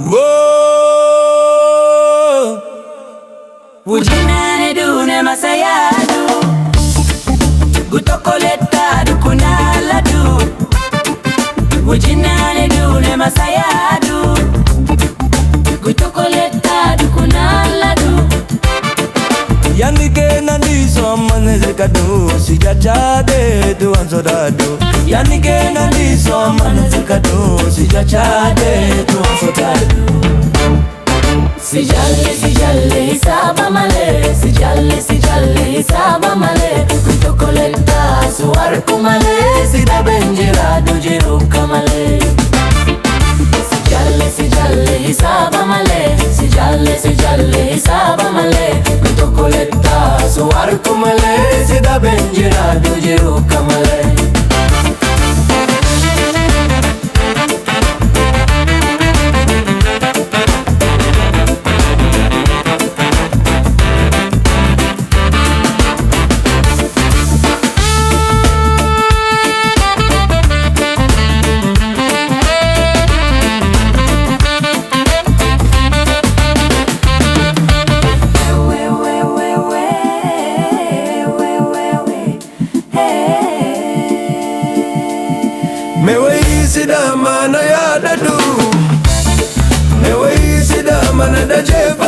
Whoa. Ujinane dune masayadu Gutokoleta dukunaladu Ujinane dune masayadu Gutokoleta dukunaladu Yanike nandiso maneze kadu Sijachade tuwansodadu Yanike nandiso maneze kadu Sijachade tuwansodadu Sijali saba male Sijali saba male Gutokoleta suwar kumale Sida benjira dujiru kamale Sijali saba male Sijali saba male Gutokoleta suwar kumale Sida benjira dujiru kamale Mewe sida mana ya dadu Mewe sida mana da jefa